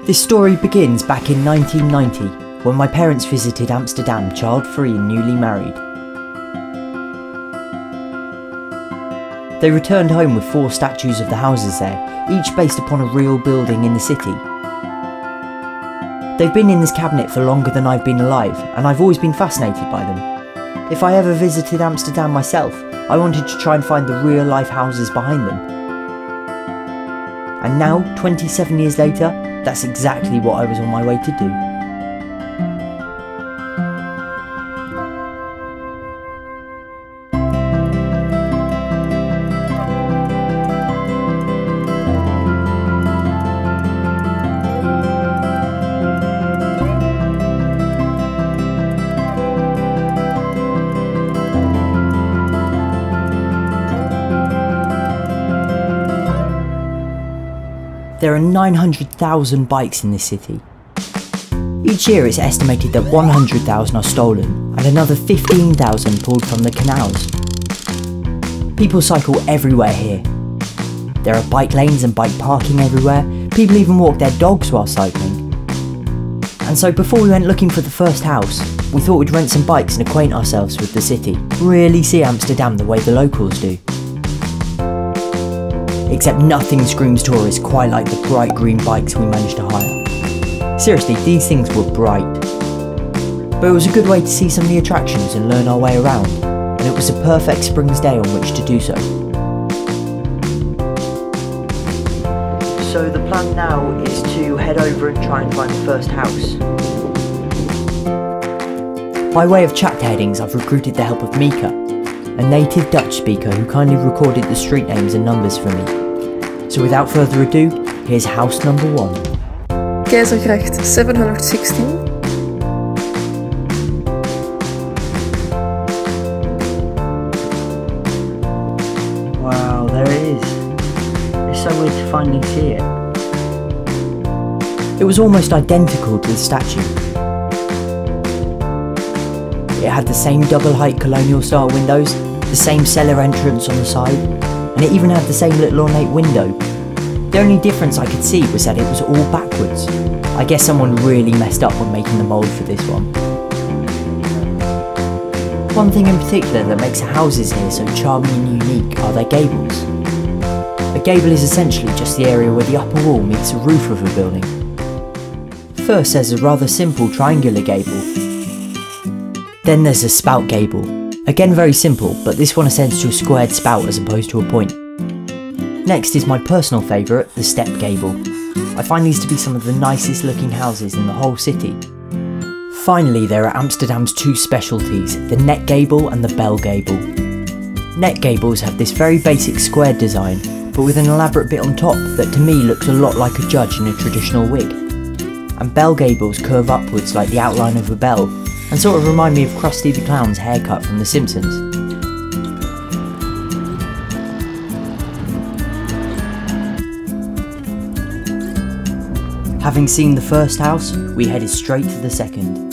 This story begins back in 1990, when my parents visited Amsterdam child-free and newly married. They returned home with 4 statues of the houses there, each based upon a real building in the city. They've been in this cabinet for longer than I've been alive, and I've always been fascinated by them. If I ever visited Amsterdam myself, I wanted to try and find the real-life houses behind them. And now, 27 years later, that's exactly what I was on my way to do. There are 900,000 bikes in this city. Each year it's estimated that 100,000 are stolen and another 15,000 pulled from the canals. People cycle everywhere here. There are bike lanes and bike parking everywhere. People even walk their dogs while cycling. And so before we went looking for the first house, we thought we'd rent some bikes and acquaint ourselves with the city. Really see Amsterdam the way the locals do. Except nothing screams tourist quite like the bright green bikes we managed to hire. Seriously, these things were bright. But it was a good way to see some of the attractions and learn our way around, and it was a perfect spring's day on which to do so. So the plan now is to head over and try and find the first house. By way of chapter headings, I've recruited the help of Mika, a native Dutch speaker who kindly recorded the street names and numbers for me. So without further ado, here's house number 1. Keizergracht 716. Wow, there it is. It's so weird to finally see it. It was almost identical to the statue. It had the same double height colonial style windows, the same cellar entrance on the side, and it even had the same little ornate window. The only difference I could see was that it was all backwards. I guess someone really messed up when making the mould for this one. One thing in particular that makes the houses here so charming and unique are their gables. A gable is essentially just the area where the upper wall meets the roof of a building. First there's a rather simple triangular gable. Then there's a spout gable. Again very simple, but this one ascends to a squared spout as opposed to a point. Next is my personal favourite, the step gable. I find these to be some of the nicest looking houses in the whole city. Finally there are Amsterdam's 2 specialties, the net gable and the bell gable. Net gables have this very basic squared design, but with an elaborate bit on top that to me looks a lot like a judge in a traditional wig. And bell gables curve upwards like the outline of a bell, and sort of remind me of Krusty the Clown's haircut from The Simpsons. Having seen the first house, we headed straight to the second.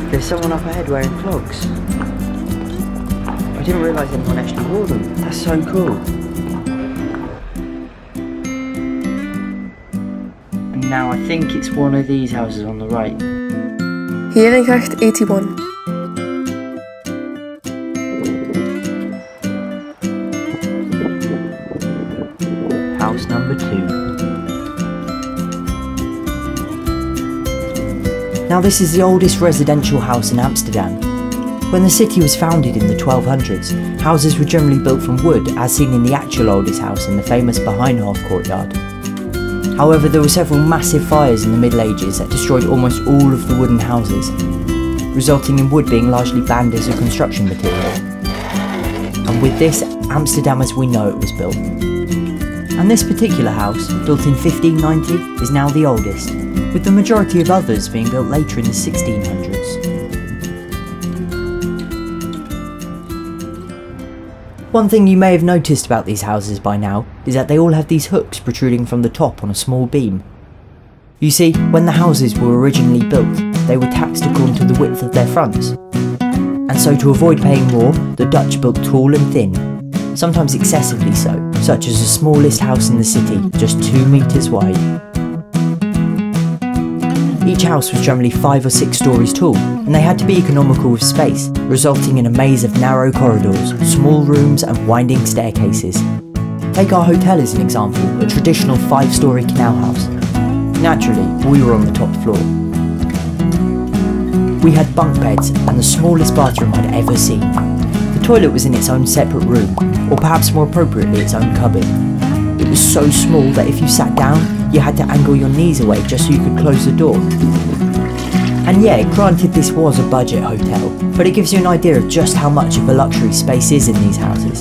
There's someone up ahead wearing clogs. I didn't realise anyone actually wore them. That's so cool. And now I think it's one of these houses on the right. Herengracht 81. House number 2. Now this is the oldest residential house in Amsterdam. When the city was founded in the 1200s, houses were generally built from wood, as seen in the actual oldest house in the famous Bijenhof courtyard. However, there were several massive fires in the Middle Ages that destroyed almost all of the wooden houses, resulting in wood being largely banned as a construction material. And with this, Amsterdam as we know it was built. And this particular house, built in 1590, is now the oldest, with the majority of others being built later in the 1600s. One thing you may have noticed about these houses by now is that they all have these hooks protruding from the top on a small beam. You see, when the houses were originally built, they were taxed according to the width of their fronts. And so to avoid paying more, the Dutch built tall and thin, sometimes excessively so such as the smallest house in the city, just 2 metres wide. Each house was generally 5 or 6 stories tall, and they had to be economical with space, resulting in a maze of narrow corridors, small rooms and winding staircases. Take our hotel as an example, a traditional 5-storey canal house. Naturally, we were on the top floor. We had bunk beds and the smallest bathroom I'd ever seen. The toilet was in its own separate room, or perhaps more appropriately its own cupboard. It was so small that if you sat down, you had to angle your knees away just so you could close the door. And yeah, granted this was a budget hotel, but it gives you an idea of just how much of a luxury space is in these houses.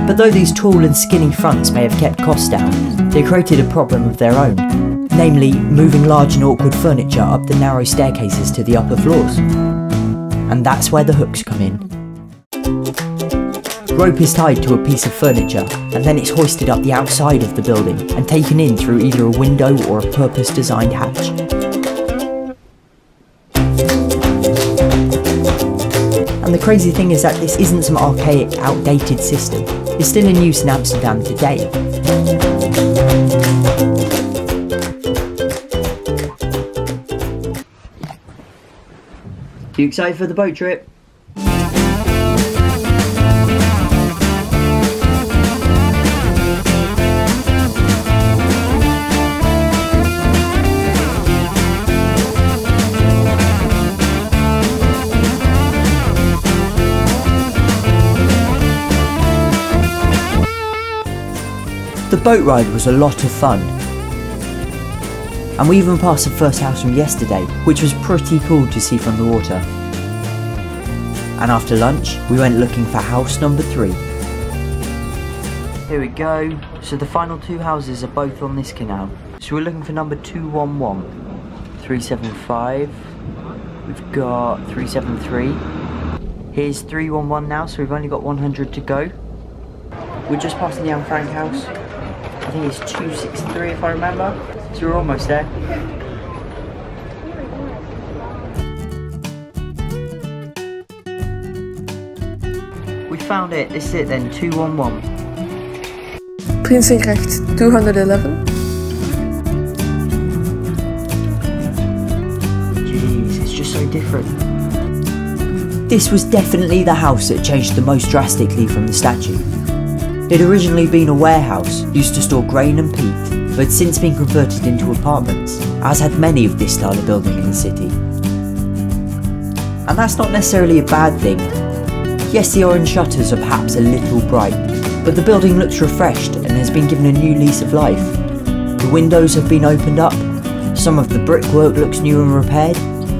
But though these tall and skinny fronts may have kept costs down, they created a problem of their own, namely moving large and awkward furniture up the narrow staircases to the upper floors. And that's where the hooks come in. Rope is tied to a piece of furniture, and then it's hoisted up the outside of the building and taken in through either a window or a purpose-designed hatch. And the crazy thing is that this isn't some archaic, outdated system. It's still in use in Amsterdam today. You excited for the boat trip? The boat ride was a lot of fun, and we even passed the first house from yesterday, which was pretty cool to see from the water. And after lunch, we went looking for house number 3. Here we go. So the final 2 houses are both on this canal. So we're looking for number 211, 375, we've got 373. Here's 311 now, so we've only got 100 to go. We're just passing the Anne Frank house. I think it's 263 if I remember, so we're almost there. We found it, this is it then, 211. Prinsengracht 211. Jeez, it's just so different. This was definitely the house that changed the most drastically from the statue. It had originally been a warehouse used to store grain and peat, but had since been converted into apartments, as had many of this style of building in the city. And that's not necessarily a bad thing. Yes, the orange shutters are perhaps a little bright, but the building looks refreshed and has been given a new lease of life. The windows have been opened up, some of the brickwork looks new and repaired,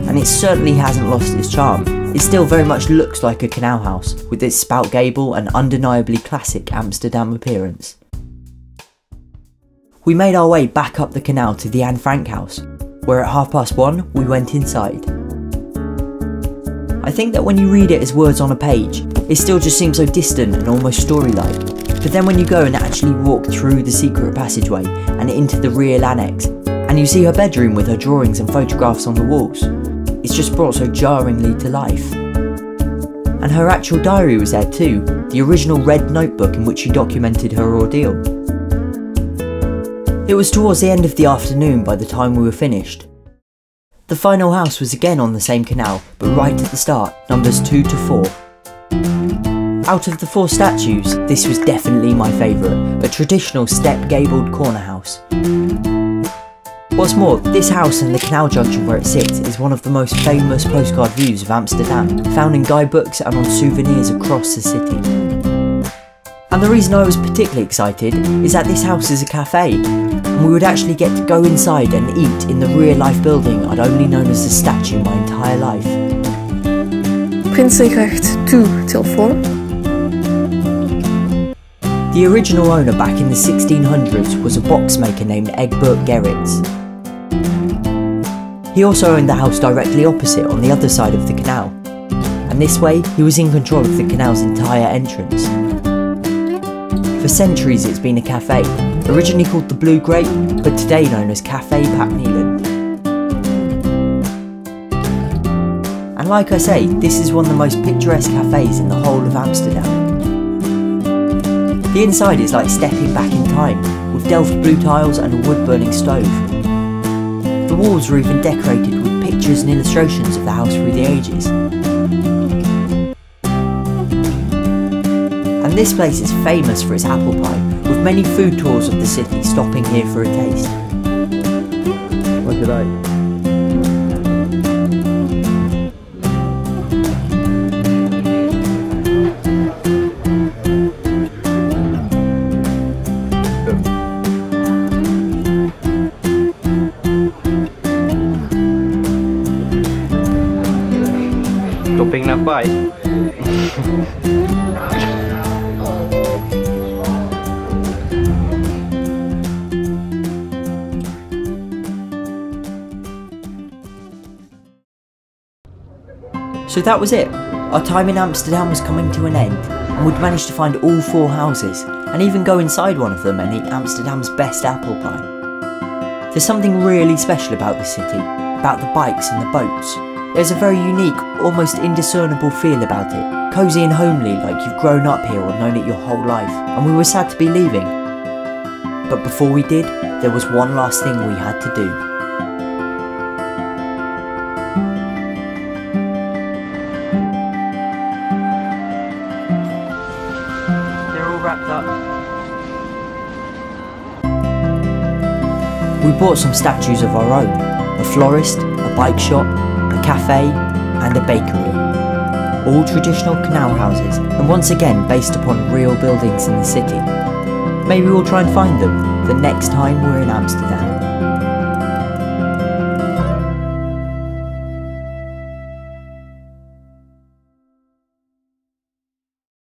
and it certainly hasn't lost its charm. It still very much looks like a canal house, with its spout gable and undeniably classic Amsterdam appearance. We made our way back up the canal to the Anne Frank house, where at 1:30 we went inside. I think that when you read it as words on a page, it still just seems so distant and almost story-like, but then when you go and actually walk through the secret passageway and into the real annex, and you see her bedroom with her drawings and photographs on the walls, it's just brought so jarringly to life. And her actual diary was there too, the original red notebook in which she documented her ordeal. It was towards the end of the afternoon by the time we were finished. The final house was again on the same canal, but right at the start, numbers 2 to 4. Out of the 4 statues, this was definitely my favourite, a traditional step-gabled corner house. What's more, this house and the canal junction where it sits is one of the most famous postcard views of Amsterdam, found in guidebooks and on souvenirs across the city. And the reason I was particularly excited is that this house is a cafe, and we would actually get to go inside and eat in the real-life building I'd only known as a statue my entire life. Prinsengracht 2 till 4. The original owner back in the 1600s was a boxmaker named Egbert Gerrits. He also owned the house directly opposite on the other side of the canal, and this way he was in control of the canal's entire entrance. For centuries it's been a cafe, originally called the Blue Grape, but today known as Café Papnieland. And like I say, this is one of the most picturesque cafes in the whole of Amsterdam. The inside is like stepping back in time, with delft blue tiles and a wood-burning stove. The walls are even decorated with pictures and illustrations of the house through the ages. And this place is famous for its apple pie, with many food tours of the city stopping here for a taste. What did I? Topping na pie. So that was it. Our time in Amsterdam was coming to an end, and we'd managed to find all 4 houses, and even go inside one of them and eat Amsterdam's best apple pie. There's something really special about the city, about the bikes and the boats. There's a very unique, almost indiscernible feel about it, cosy and homely, like you've grown up here or known it your whole life, and we were sad to be leaving. But before we did, there was one last thing we had to do. Wrapped up. We bought some statues of our own, a florist, a bike shop, a cafe and a bakery. All traditional canal houses and once again based upon real buildings in the city. Maybe we'll try and find them the next time we're in Amsterdam.